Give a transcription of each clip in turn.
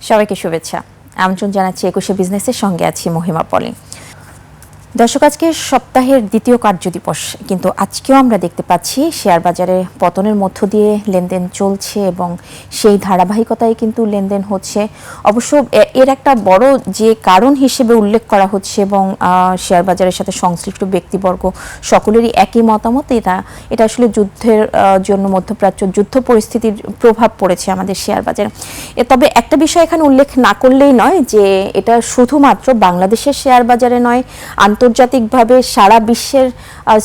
সবাইকে শুভেচ্ছা। আমন্ত্রণ জানাচ্ছি 21 বিজনেসের সঙ্গে আছি মহিমা পলি। দর্শক, আজকে সপ্তাহের দ্বিতীয় কার্যদিবস, কিন্তু আজকেও আমরা দেখতে পাচ্ছি শেয়ার বাজারে পতনের মধ্য দিয়ে লেনদেন চলছে এবং সেই ধারাবাহিকতায় কিন্তু লেনদেন হচ্ছে। অবশ্য এর একটা বড় যে কারণ হিসেবে উল্লেখ করা হচ্ছে এবং শেয়ার বাজারের সাথে সংশ্লিষ্ট ব্যক্তিবর্গ সকলেরই একই মতামত, এটা আসলে যুদ্ধের জন্য মধ্যপ্রাচ্য যুদ্ধ পরিস্থিতির প্রভাব পড়েছে আমাদের শেয়ার বাজারে। তবে একটা বিষয় এখানে উল্লেখ না করলেই নয় যে এটা শুধুমাত্র বাংলাদেশের শেয়ার বাজারে নয়, আন্তর্জাতিকভাবে সারা বিশ্বের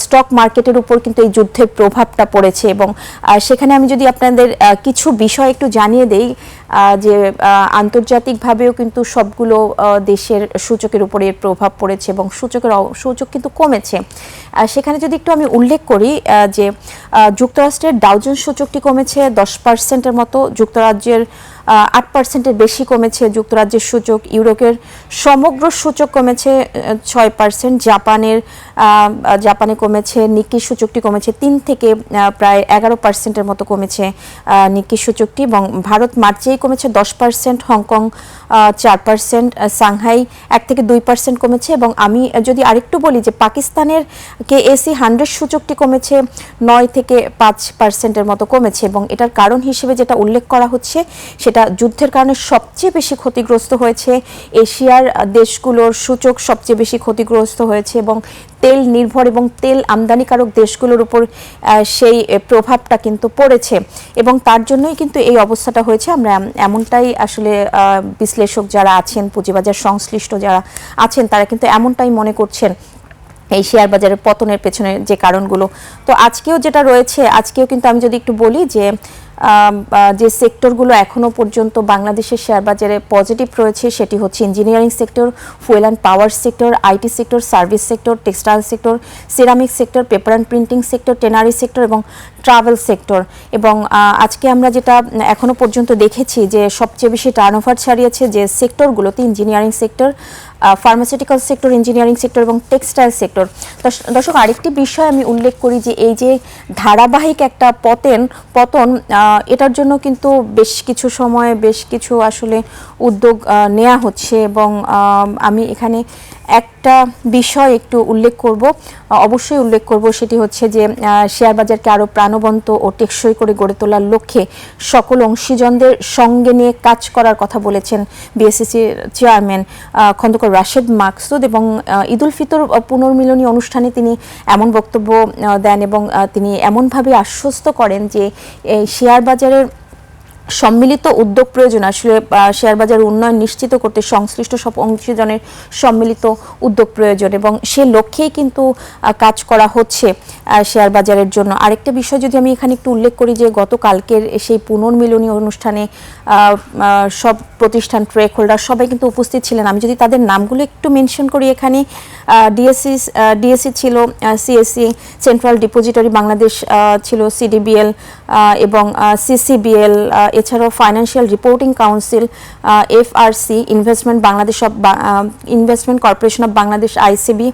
স্টক মার্কেটের উপর কিন্তু এই যুদ্ধের প্রভাবটা পড়েছে। এবং সেখানে আমি যদি আপনাদের কিছু বিষয় একটু জানিয়ে দেই যে আন্তর্জাতিকভাবেও কিন্তু সবগুলো দেশের সূচকের উপরে এর প্রভাব পড়েছে এবং সূচক কিন্তু কমেছে। সেখানে যদি একটু আমি উল্লেখ করি যে যুক্তরাষ্ট্রের ডাউ জোন্স সূচকটি কমেছে 10%-এর মতো, যুক্তরাজ্যের 8%-এর বেশি কমেছে যুক্তরাজ্যের সূচক, ইউরোপের সমগ্র সূচক কমেছে 6%, জাপানে কমেছে, নিক্কি সূচকটি কমেছে 3 থেকে প্রায় 11%-এর মতো কমেছে নিক্কি সূচকটি, এবং ভারত মার্চেই কমেছে 10%, হংকং 4%, সাংহাই 1 থেকে 2% কমেছে। এবং আমি যদি আরেকটু বলি যে পাকিস্তানের কেএসি 100 সূচকটি কমেছে 9 থেকে 5%-এর মতো কমেছে। এবং এটার কারণ হিসেবে যেটা উল্লেখ করা হচ্ছে সেটা যুদ্ধের কারণে সবচেয়ে বেশি ক্ষতিগ্রস্ত হয়েছে এশিয়ার দেশগুলোর সূচক, সবচেয়ে বেশি ক্ষতিগ্রস্ত হয়েছে এবং তেল নির্ভর এবং তেল আমদানিকারক দেশগুলোর উপর সেই প্রভাবটা কিন্তু পড়েছে এবং তার জন্যই কিন্তু এই অবস্থাটা হয়েছে। আমরা এমনটাই আসলে বিশ্লেষক যারা আছেন, পুঁজিবাজার সংশ্লিষ্ট যারা আছেন, তারা কিন্তু এমনটাই মনে করছেন এই শেয়ার বাজারের পতনের পেছনে যে কারণগুলো। তো আজকেও যেটা রয়েছে, আজকেও কিন্তু আমি যদি একটু বলি যে সেক্টরগুলো এখনো পর্যন্ত বাংলাদেশের শেয়ার বাজারে পজিটিভ রয়েছে সেটি হচ্ছে engineering sector, fuel and power sector, IT sector, service sector, textile sector, ceramic sector, paper and printing sector, tannery sector এবং ট্রাভেল সেক্টর। এবং আজকে আমরা যেটা এখনো পর্যন্ত দেখেছি যে সবচেয়ে বেশি টার্নওভার ছাড়িয়েছে যে সেক্টরগুলোতে engineering sector, pharmaceutical sector, engineering sector এবং টেক্সটাইল সেক্টর। দর্শক, আরেকটি বিষয় আমি উল্লেখ করি যে এই যে ধারাবাহিক একটা পতন, এটার জন্য কিন্তু বেশ কিছু সময় বেশ কিছু আসলে উদ্যোগ নেওয়া হচ্ছে এবং আমি এখানে একটা বিষয় একটু অবশ্যই উল্লেখ করব, সেটি হচ্ছে যে শেয়ার বাজারকে আরও প্রাণবন্ত ও টেকসই করে গড়ে তোলার লক্ষ্যে সকল অংশীজনদের সঙ্গে নিয়ে কাজ করার কথা বলেছেন বিএসইসির চেয়ারম্যান খন্দকার রাশেদ মাকসুদ। এবং ঈদুল ফিতর পুনর্মিলনী অনুষ্ঠানে তিনি এমন বক্তব্য দেন এবং তিনি এমনভাবে আশ্বস্ত করেন যে শেয়ার বাজারের সম্মিলিত উদ্যোগ প্রয়োজন। আসলে শেয়ার বাজার উন্নয়ন নিশ্চিত করতে সংশ্লিষ্ট সব অংশীজনের সম্মিলিত উদ্যোগ প্রয়োজন এবং সে লক্ষ্যেই কিন্তু কাজ করা হচ্ছে শেয়ার বাজারের জন্য। আরেকটা বিষয় যদি আমি এখানে একটু উল্লেখ করি যে গতকালকের সেই পুনর্মিলনী অনুষ্ঠানে সব প্রতিষ্ঠান, ট্রেক হোল্ডার সবাই কিন্তু উপস্থিত ছিলেন। আমি যদি তাদের নামগুলো একটু মেনশন করি, এখানে ডিএসসি ছিল, সিএসসি সেন্ট্রাল ডিপোজিটরি বাংলাদেশ ছিল, সিডিবিএল এবং সিসিবিএল, এছাড়াও financial reporting council, FRC, investment corporation of Bangladesh ICB,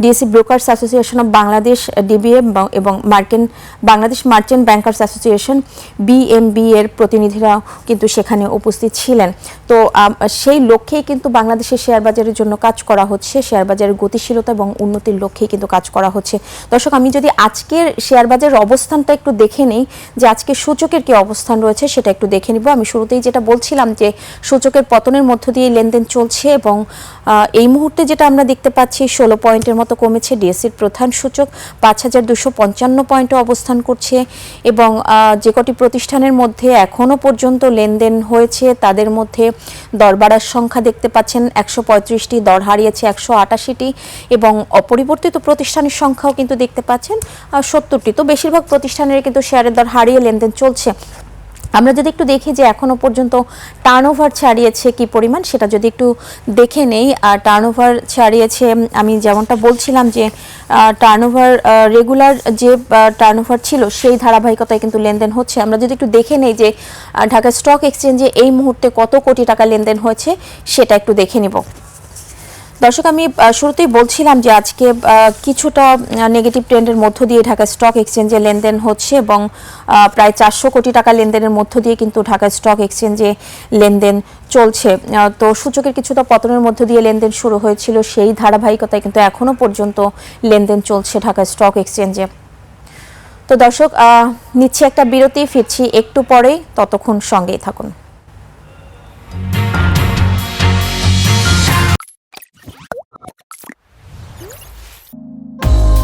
DSC brokers association of Bangladesh DBA এবং Bangladesh merchant bankers association BMB এর প্রতিনিধিরা কিন্তু সেখানে উপস্থিত ছিলেন। তো সেই লক্ষ্যেই কিন্তু বাংলাদেশের শেয়ার বাজারের জন্য কাজ করা হচ্ছে, শেয়ার বাজারের গতিশীলতা এবং উন্নতির লক্ষ্যেই কিন্তু কাজ করা হচ্ছে। দর্শক, আমি যদি আজকের শেয়ার বাজারের অবস্থানটা একটু দেখে নেই যে আজকে সূচকের কি অবস্থান রয়েছে সেটা একটু দেখে নিব। আমি শুরুতেই যেটা বলছিলাম যে সূচকের পতনের মধ্য দিয়ে লেনদেন চলছে এবং এই মুহূর্তে যেটা আমরা দেখতে পাচ্ছি 16 পয়েন্টের মতো কমেছে ডিএসসির প্রধান সূচক, 5255 পয়েন্টে অবস্থান করছে এবং যে কটি প্রতিষ্ঠানের মধ্যে এখনো পর্যন্ত লেনদেন হয়েছে তাদের মধ্যে দর বাড়ার সংখ্যা দেখতে পাচ্ছেন 135টি, দর হারিয়েছে 188টি এবং অপরিবর্তিত প্রতিষ্ঠানের সংখ্যাও কিন্তু দেখতে পাচ্ছেন 70টি। তো বেশিরভাগ প্রতিষ্ঠানের কিন্তু শেয়ারের দর হারিয়ে লেনদেন চলছে। আমরা যদি একটু দেখি যে এখনো পর্যন্ত টার্নওভার ছাড়িয়েছে কি পরিমাণ সেটা যদি একটু দেখে নেই। টার্নওভার ছাড়িয়েছে, আমি যেমনটা বলছিলাম যে টার্নওভার রেগুলার যে টার্নওভার ছিল সেই ধারাবাহিকতায় কিন্তু লেনদেন হচ্ছে। আমরা যদি একটু দেখে নেই যে ঢাকা স্টক এক্সচেঞ্জে এই মুহূর্তে কত কোটি টাকা লেনদেন হয়েছে সেটা একটু দেখে নিব। দর্শক, আমি শুরুতেই বলছিলাম যে আজকে কিছুটা নেগেটিভ ট্রেন্ডের মধ্য দিয়ে ঢাকা স্টক এক্সচেঞ্জে লেনদেন হচ্ছে এবং প্রায় 400 কোটি টাকা লেনদেনের মধ্য দিয়ে কিন্তু ঢাকা স্টক এক্সচেঞ্জে লেনদেন চলছে। তো সূচকের কিছুটা পতনের মধ্য দিয়ে লেনদেন শুরু হয়েছিল, সেই ধারাবাহিকতায় কিন্তু এখনো পর্যন্ত লেনদেন চলছে ঢাকা স্টক এক্সচেঞ্জে। তো দর্শক, নিচ্ছে একটা বিরতি, ফিরছি একটু পরেই, ততক্ষণ সঙ্গেই থাকুন।